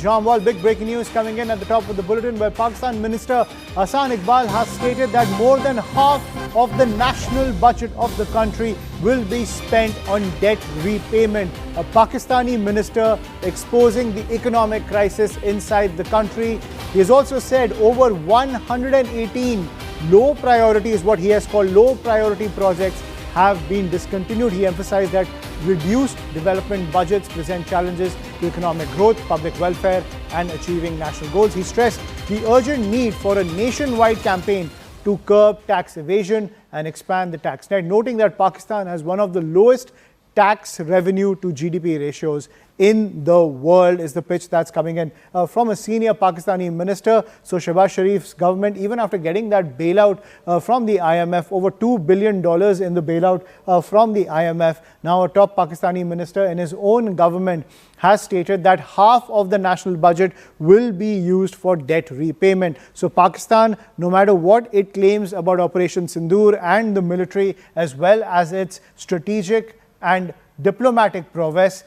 Jamwal, big breaking news coming in at the top of the bulletin, where Pakistan Minister Ahsan Iqbal has stated that more than half of the national budget of the country will be spent on debt repayment. A Pakistani minister exposing the economic crisis inside the country. He has also said over 118 low priority, is what he has called low priority projects, have been discontinued. He emphasized that reduced development budgets present challenges to economic growth, public welfare and achieving national goals. He stressed the urgent need for a nationwide campaign to curb tax evasion and expand the tax net, noting that Pakistan has one of the lowest tax revenue to GDP ratios in the world, is the pitch that's coming in from a senior Pakistani minister. So Shehbaz Sharif's government, even after getting that bailout from the IMF, over $2 billion in the bailout from the IMF, now a top Pakistani minister in his own government has stated that half of the national budget will be used for debt repayment. So Pakistan, no matter what it claims about Operation Sindoor and the military, as well as its strategic and diplomatic prowess,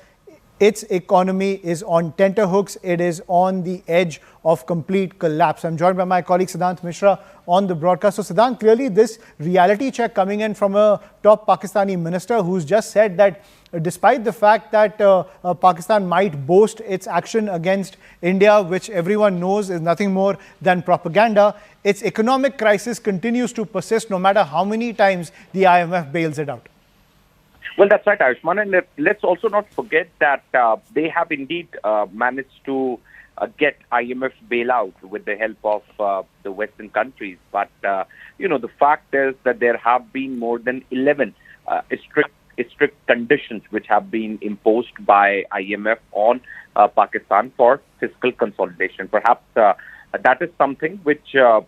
its economy is on tenterhooks. It is on the edge of complete collapse. I'm joined by my colleague Siddhant Mishra on the broadcast. So Siddhant, clearly this reality check coming in from a top Pakistani minister who's just said that despite the fact that Pakistan might boast its action against India, which everyone knows is nothing more than propaganda, its economic crisis continues to persist no matter how many times the IMF bails it out. Well, that's right, Ayushman. And let's also not forget that they have indeed managed to get IMF bailout with the help of the Western countries. But, the fact is that there have been more than 11 strict conditions which have been imposed by IMF on Pakistan for fiscal consolidation. Perhaps that is something which the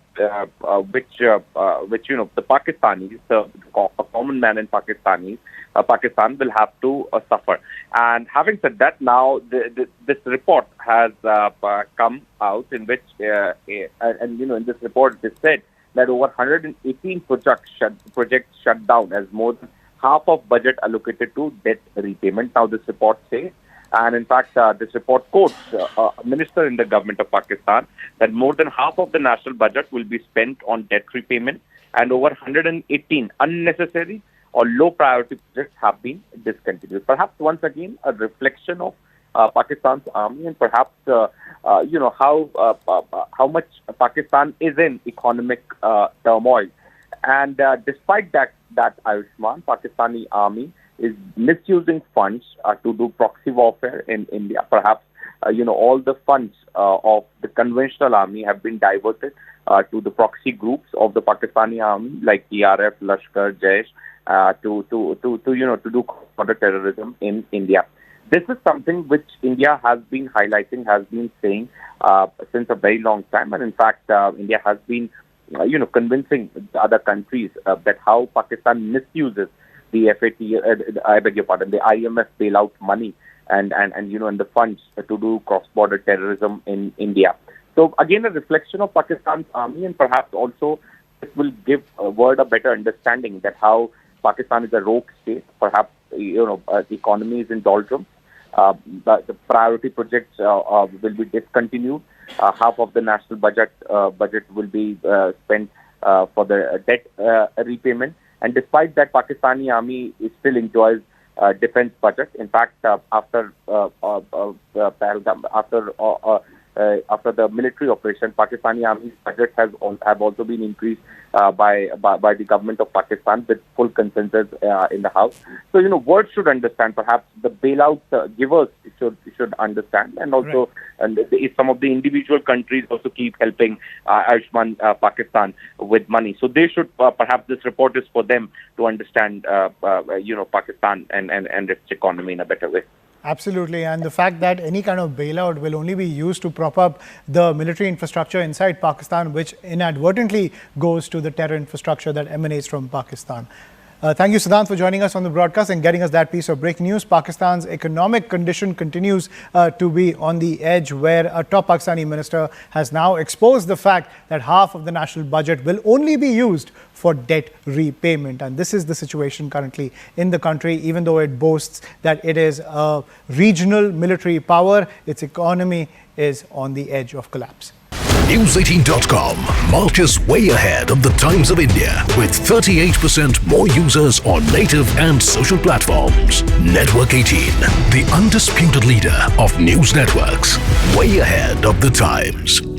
Pakistanis, a common man in Pakistan will have to suffer. And having said that, now this report has come out in which, in this report it is said that over 118 projects shut down as more than half of budget allocated to debt repayment. Now this report says, and in fact this report quotes a minister in the government of Pakistan, that more than half of the national budget will be spent on debt repayment, and over 118 unnecessary or low priority projects have been discontinued. Perhaps once again a reflection of Pakistan's army, and perhaps how much Pakistan is in economic turmoil. And despite that, Ayushman, Pakistani army is misusing funds to do proxy warfare in India. Perhaps all the funds of the conventional army have been diverted to the proxy groups of the Pakistani army, like TRF, Lashkar, Jaish, to do counter terrorism in India. This is something which India has been highlighting, has been saying since a very long time, and in fact, India has been, convincing the other countries that how Pakistan misuses the the IMF bailout money and the funds to do cross-border terrorism in India. So again, a reflection of Pakistan's army, and perhaps also this will give a better understanding that how Pakistan is a rogue state. Perhaps the economy is in doldrums. The priority projects will be discontinued. Half of the national budget will be spent for the debt repayment. And despite that, Pakistani army still enjoys defense budget. In fact, after the military operation, Pakistani army's budget have also been increased by the government of Pakistan with full consensus in the House. So world should understand. Perhaps the bailout givers should understand, and also some of the individual countries also keep helping Ayushman Pakistan with money. So they should perhaps this report is for them to understand Pakistan and its economy in a better way. Absolutely. And the fact that any kind of bailout will only be used to prop up the military infrastructure inside Pakistan, which inadvertently goes to the terror infrastructure that emanates from Pakistan. Thank you, Siddhant, for joining us on the broadcast and getting us that piece of breaking news. Pakistan's economic condition continues to be on the edge, where a top Pakistani minister has now exposed the fact that half of the national budget will only be used for debt repayment. And this is the situation currently in the country. Even though it boasts that it is a regional military power, its economy is on the edge of collapse. News18.com marches way ahead of the Times of India with 38% more users on native and social platforms. Network 18, the undisputed leader of news networks, way ahead of the Times.